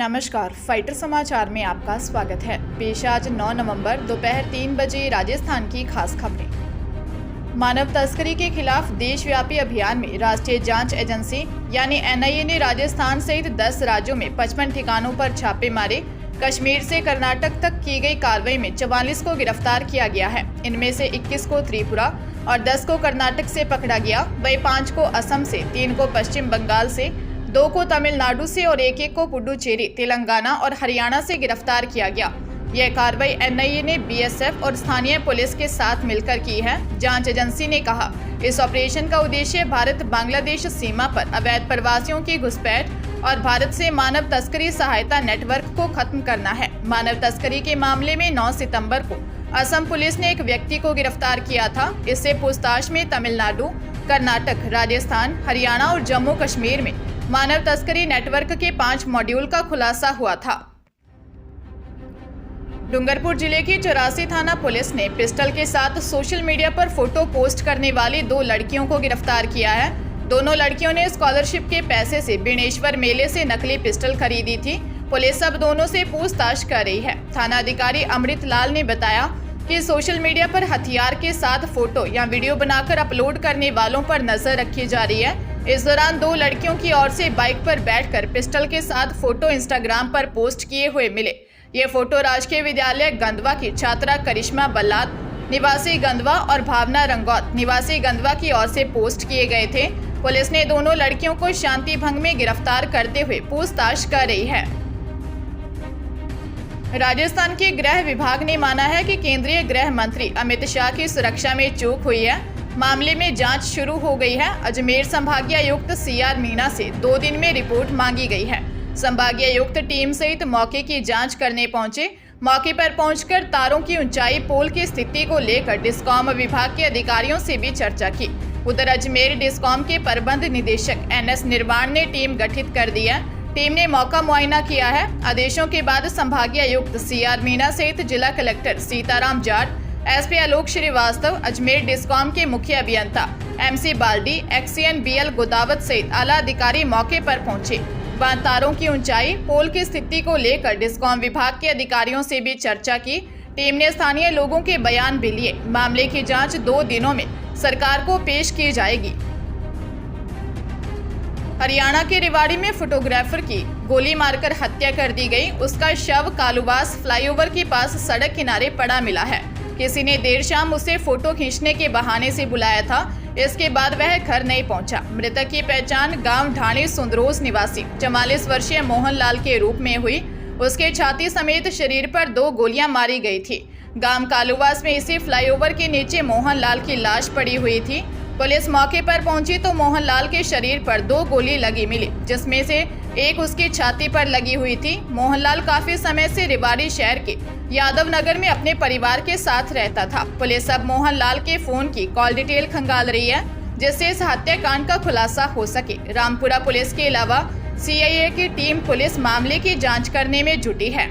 नमस्कार, फाइटर समाचार में आपका स्वागत है। पेश आज 9 नवंबर दोपहर 3 बजे राजस्थान की खास खबरें। मानव तस्करी के खिलाफ देशव्यापी अभियान में राष्ट्रीय जांच एजेंसी यानी एनआईए ने राजस्थान सहित 10 राज्यों में 55 ठिकानों पर छापे मारे। कश्मीर से कर्नाटक तक की गई कार्रवाई में 44 को गिरफ्तार किया गया है। इनमें से 21 को त्रिपुरा और 10 को कर्नाटक से पकड़ा गया। वहीं 5 को असम से, 3 को पश्चिम बंगाल से, 2 को तमिलनाडु से और एक को पुडुचेरी, तेलंगाना और हरियाणा से गिरफ्तार किया गया। यह कार्रवाई एनआईए ने बीएसएफ और स्थानीय पुलिस के साथ मिलकर की है। जांच एजेंसी ने कहा, इस ऑपरेशन का उद्देश्य भारत बांग्लादेश सीमा पर अवैध प्रवासियों की घुसपैठ और भारत से मानव तस्करी सहायता नेटवर्क को खत्म करना है। मानव तस्करी के मामले में 9 सितंबर को असम पुलिस ने एक व्यक्ति को गिरफ्तार किया था। इससे पूछताछ में तमिलनाडु, कर्नाटक, राजस्थान, हरियाणा और जम्मू कश्मीर में मानव तस्करी नेटवर्क के 5 मॉड्यूल का खुलासा हुआ था। डूंगरपुर जिले की 84 थाना पुलिस ने पिस्टल के साथ सोशल मीडिया पर फोटो पोस्ट करने वाली 2 लड़कियों को गिरफ्तार किया है। दोनों लड़कियों ने स्कॉलरशिप के पैसे से बेणेश्वर मेले से नकली पिस्टल खरीदी थी। पुलिस अब दोनों से पूछताछ कर रही है। थाना अधिकारी अमृत लाल ने बताया कि सोशल मीडिया पर हथियार के साथ फोटो या वीडियो बनाकर अपलोड करने वालों पर नजर रखी जा रही है। इस दौरान 2 लड़कियों की ओर से बाइक पर बैठकर पिस्टल के साथ फोटो इंस्टाग्राम पर पोस्ट किए हुए मिले। ये फोटो राजकीय विद्यालय गंदवा की छात्रा करिश्मा बल्लाद निवासी गंदवा और भावना रंगौत निवासी गंदवा की ओर से पोस्ट किए गए थे। पुलिस ने दोनों लड़कियों को शांति भंग में गिरफ्तार करते हुए पूछताछ कर रही है। राजस्थान के गृह विभाग ने माना है कि केंद्रीय गृह मंत्री अमित शाह की सुरक्षा में चूक हुई है। मामले में जांच शुरू हो गई है। अजमेर संभागीय आयुक्त सीआर मीणा से 2 दिन में रिपोर्ट मांगी गई है। संभागीय आयुक्त टीम सहित मौके की जांच करने पहुंचे। मौके पर पहुंचकर तारों की ऊंचाई, पोल की स्थिति को लेकर डिस्कॉम विभाग के अधिकारियों से भी चर्चा की। उधर अजमेर डिस्कॉम के प्रबंध निदेशक एनएस निर्वाण ने टीम गठित कर दी है। टीम ने मौका मुआयना किया है। आदेशों के बाद संभागीय आयुक्त सीआर मीणा सहित जिला कलेक्टर सीताराम जाट, एसपी आलोक श्रीवास्तव, अजमेर डिस्कॉम के मुख्य अभियंता एमसी बाल्डी, एक्सीएन बीएल गोदावत सहित आला अधिकारी मौके पर पहुंचे। वहां तारों की ऊंचाई, पोल की स्थिति को लेकर डिस्कॉम विभाग के अधिकारियों से भी चर्चा की। टीम ने स्थानीय लोगों के बयान भी लिए। मामले की जांच 2 दिनों में सरकार को पेश की जाएगी। हरियाणा के रेवाड़ी में फोटोग्राफर की गोली मारकर हत्या कर दी गई। उसका शव कालूवास फ्लाईओवर के पास सड़क किनारे पड़ा मिला है। किसी ने देर शाम उसे फोटो खींचने के बहाने से बुलाया था। इसके बाद वह घर नहीं पहुंचा। मृतक की पहचान गांव ढाणी सुंदरोज निवासी 44 वर्षीय मोहन लाल के रूप में हुई। उसके छाती समेत शरीर पर 2 गोलियां मारी गई थी। गांव कालूवास में इसी फ्लाईओवर के नीचे मोहन लाल की लाश पड़ी हुई थी। पुलिस मौके पर पहुंची तो मोहन लाल के शरीर पर 2 गोली लगी मिली, जिसमें से एक उसकी छाती पर लगी हुई थी। मोहनलाल काफी समय से रेवाड़ी शहर के यादव नगर में अपने परिवार के साथ रहता था। पुलिस अब मोहनलाल के फोन की कॉल डिटेल खंगाल रही है, जिससे इस हत्याकांड का खुलासा हो सके। रामपुरा पुलिस के अलावा सीआईए की टीम पुलिस मामले की जांच करने में जुटी है।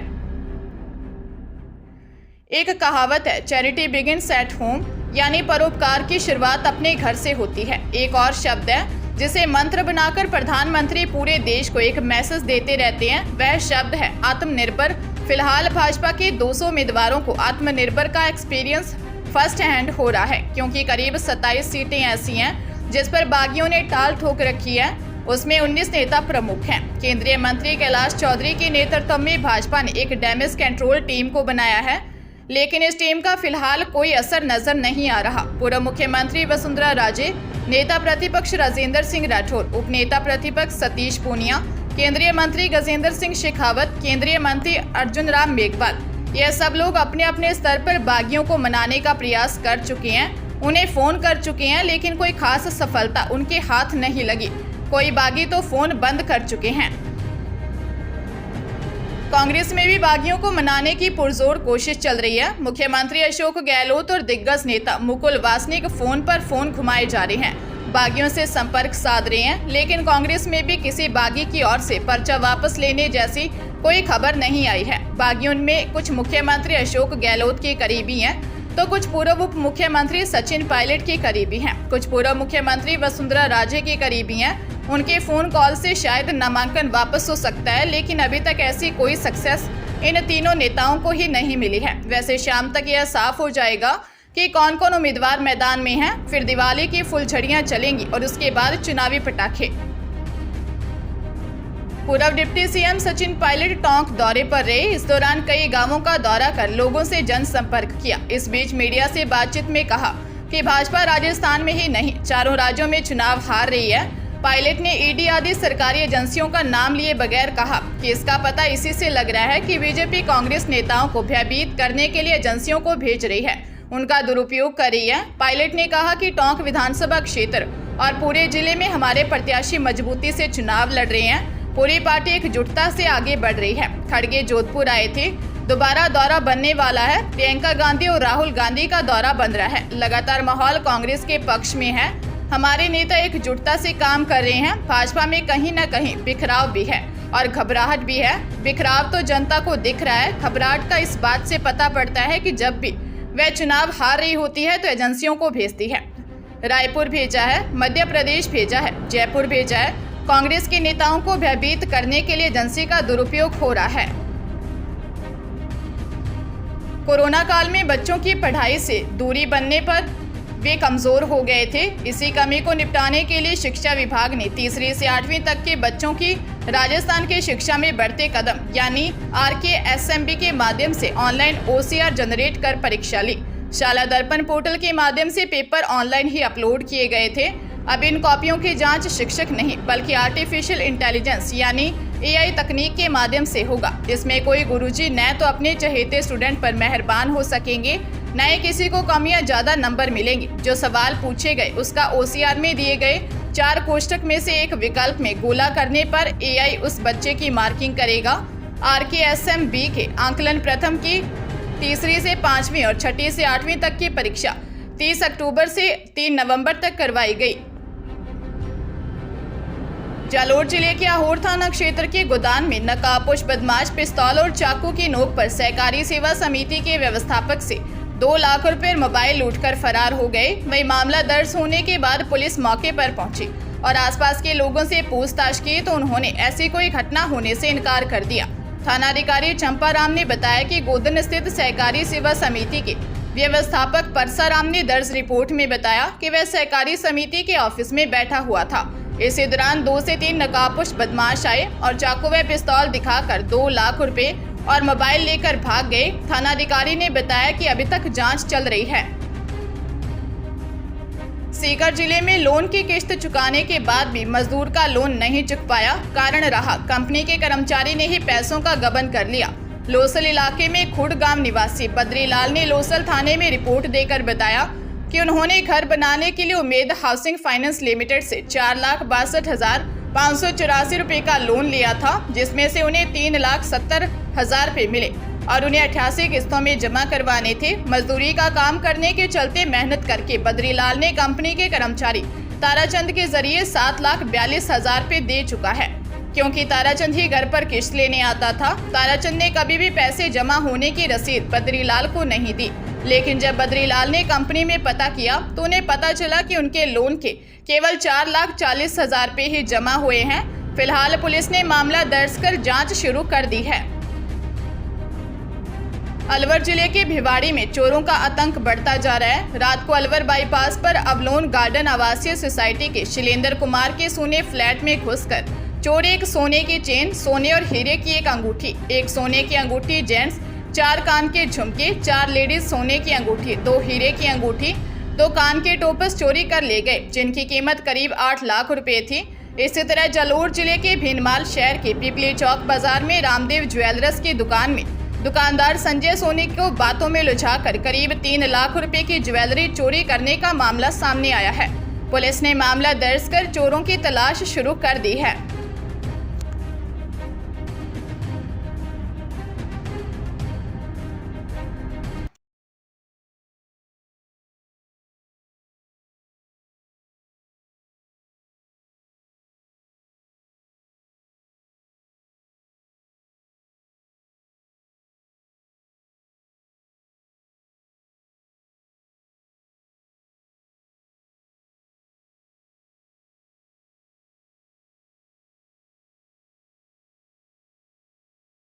एक कहावत है, चैरिटी बिगिंस एट होम, यानी परोपकार की शुरुआत अपने घर से होती है। एक और शब्द है जिसे मंत्र बनाकर प्रधानमंत्री पूरे देश को एक मैसेज देते रहते हैं, वह शब्द है आत्मनिर्भर। फिलहाल भाजपा के 200 उम्मीदवारों को आत्मनिर्भर का एक्सपीरियंस फर्स्ट हैंड हो रहा है, क्योंकि करीब 27 सीटें ऐसी हैं जिस पर बागियों ने टाल ठोक रखी है। उसमें 19 नेता प्रमुख हैं। केंद्रीय मंत्री कैलाश चौधरी के नेतृत्व में भाजपा ने एक डैमेज कंट्रोल टीम को बनाया है, लेकिन इस टीम का फिलहाल कोई असर नजर नहीं आ रहा। पूर्व मुख्यमंत्री वसुंधरा राजे, नेता प्रतिपक्ष राजेंद्र सिंह राठौर, उप नेता प्रतिपक्ष सतीश पूनिया, केंद्रीय मंत्री गजेंद्र सिंह शेखावत, केंद्रीय मंत्री अर्जुन राम मेघवाल, यह सब लोग अपने अपने स्तर पर बागियों को मनाने का प्रयास कर चुके हैं। उन्हें फोन कर चुके हैं, लेकिन कोई खास सफलता उनके हाथ नहीं लगी। कोई बागी तो फोन बंद कर चुके हैं। कांग्रेस में भी बागियों को मनाने की पुरजोर कोशिश चल रही है। मुख्यमंत्री अशोक गहलोत और दिग्गज नेता मुकुल वासनिक फोन पर फोन घुमाए जा रहे हैं, बागियों से संपर्क साध रहे हैं, लेकिन कांग्रेस में भी किसी बागी की ओर से पर्चा वापस लेने जैसी कोई खबर नहीं आई है। बागियों में कुछ मुख्यमंत्री अशोक गहलोत के करीबी हैं। तो कुछ पूर्व उप मुख्यमंत्री सचिन पायलट के करीबी हैं, कुछ पूर्व मुख्यमंत्री वसुंधरा राजे के करीबी हैं। उनके फोन कॉल से शायद नामांकन वापस हो सकता है, लेकिन अभी तक ऐसी कोई सक्सेस इन तीनों नेताओं को ही नहीं मिली है। वैसे शाम तक यह साफ हो जाएगा कि कौन कौन उम्मीदवार मैदान में हैं। फिर दिवाली की फुलझड़ियां चलेंगी और उसके बाद चुनावी पटाखे। पूर्व डिप्टी सीएम सचिन पायलट टोंक दौरे पर रहे। इस दौरान कई गांवों का दौरा कर लोगों से जनसंपर्क किया। इस बीच मीडिया से बातचीत में कहा कि भाजपा राजस्थान में ही नहीं, चारों राज्यों में चुनाव हार रही है। पायलट ने ईडी आदि सरकारी एजेंसियों का नाम लिए बगैर कहा कि इसका पता इसी से लग रहा है कि बीजेपी कांग्रेस नेताओं को भयभीत करने के लिए एजेंसियों को भेज रही है, उनका दुरुपयोग कर रही है। पायलट ने कहा कि टोंक विधानसभा क्षेत्र और पूरे जिले में हमारे प्रत्याशी मजबूती से चुनाव लड़ रहे हैं। पूरी पार्टी एकजुटता से आगे बढ़ रही है। खड़गे जोधपुर आए थे, दोबारा दौरा बनने वाला है। प्रियंका गांधी और राहुल गांधी का दौरा बन रहा है। लगातार माहौल कांग्रेस के पक्ष में है। हमारे नेता एकजुटता से काम कर रहे हैं। भाजपा में कहीं न कहीं बिखराव भी है और घबराहट भी है। बिखराव तो जनता को दिख रहा है, घबराहट का इस बात से पता पड़ता है कि जब भी वह चुनाव हार रही होती है तो एजेंसियों को भेजती है। रायपुर भेजा है, मध्य प्रदेश भेजा है, जयपुर भेजा है। कांग्रेस के नेताओं को भयभीत करने के लिए एजेंसी का दुरुपयोग हो रहा है। कोरोना काल में बच्चों की पढ़ाई से दूरी बनने पर वे कमजोर हो गए थे। इसी कमी को निपटाने के लिए शिक्षा विभाग ने 3री से 8वीं तक के बच्चों की राजस्थान की शिक्षा में बढ़ते कदम यानी RKSMB के माध्यम से ऑनलाइन OCR जनरेट कर परीक्षा ली। शाला दर्पण पोर्टल के माध्यम से पेपर ऑनलाइन ही अपलोड किए गए थे। अब इन कॉपियों की जांच शिक्षक नहीं बल्कि आर्टिफिशियल इंटेलिजेंस यानी AI तकनीक के माध्यम से होगा। इसमें कोई गुरुजी न तो अपने चहेते स्टूडेंट पर मेहरबान हो सकेंगे, न ही किसी को कम या ज्यादा नंबर मिलेंगे। जो सवाल पूछे गए उसका OCR में दिए गए 4 कोष्टक में से एक विकल्प में गोला करने पर AI उस बच्चे की मार्किंग करेगा। RKSMB के आंकलन प्रथम की 3री से 5वीं और 6ठी से 8वीं तक की परीक्षा 30 अक्टूबर से 3 नवंबर तक करवाई गई। जालोर जिले के अहोर थाना क्षेत्र के गोदान में नकाबपोश बदमाश पिस्तौल और चाकू की नोक पर सहकारी सेवा समिति के व्यवस्थापक से 2 लाख रुपए मोबाइल लूटकर फरार हो गए। वही मामला दर्ज होने के बाद पुलिस मौके पर पहुंची और आसपास के लोगों से पूछताछ की तो उन्होंने ऐसी कोई घटना होने से इनकार कर दिया। थानाधिकारी चंपाराम ने बताया कि गोदन स्थित सहकारी सेवा समिति के व्यवस्थापक परसाराम ने दर्ज रिपोर्ट में बताया कि वह सहकारी समिति के ऑफिस में बैठा हुआ था। इसी दौरान 2 से 3 नकाबपोश बदमाश आए और चाकू व पिस्तौल दिखाकर 2 लाख रुपए और मोबाइल लेकर भाग गए। थानाधिकारी ने बताया कि अभी तक जांच चल रही है। सीकर जिले में लोन की किश्त चुकाने के बाद भी मजदूर का लोन नहीं चुक पाया। कारण रहा कंपनी के कर्मचारी ने ही पैसों का गबन कर लिया। लोसल इलाके में खुड गांव निवासी बद्रीलाल ने लोसल थाने में रिपोर्ट देकर बताया कि उन्होंने घर बनाने के लिए उम्मीद हाउसिंग फाइनेंस लिमिटेड से 4,62,584 रुपए का लोन लिया था, जिसमें से उन्हें 3,70,000 रुपए मिले और उन्हें 88 किस्तों में जमा करवाने थे। मजदूरी का काम करने के चलते मेहनत करके बद्रीलाल ने कंपनी के कर्मचारी ताराचंद के जरिए 7,42,000 रुपए दे चुका है। क्योंकि ताराचंद ही घर पर किश्त लेने आता था, ताराचंद ने कभी भी पैसे जमा होने की रसीद बद्रीलाल को नहीं दी। लेकिन जब बद्रीलाल ने कंपनी में पता किया तो उन्हें पता चला कि उनके लोन के केवल 4,40,000 रुपए ही जमा हुए हैं। फिलहाल पुलिस ने मामला दर्ज कर जांच शुरू कर दी है। अलवर जिले के भिवाड़ी में चोरों का आतंक बढ़ता जा रहा है। रात को अलवर बाईपास पर अवलोन गार्डन आवासीय सोसाइटी के शिलेंद्र कुमार के सोने फ्लैट में घुसकर चोर एक सोने की चेन, सोने और हीरे की एक अंगूठी, एक सोने की अंगूठी जेंट्स, 4 कान के झुमके, 4 लेडीज सोने की अंगूठी, 2 हीरे की अंगूठी, 2 कान के टोपस चोरी कर ले गए, जिनकी कीमत करीब 8 लाख रुपए थी। इसी तरह जालोर जिले के भीनमाल शहर के पिपली चौक बाजार में रामदेव ज्वेलर्स की दुकान में दुकानदार संजय सोनी को बातों में लुझाकर करीब 3 लाख रुपए की ज्वेलरी चोरी करने का मामला सामने आया है। पुलिस ने मामला दर्ज कर चोरों की तलाश शुरू कर दी है।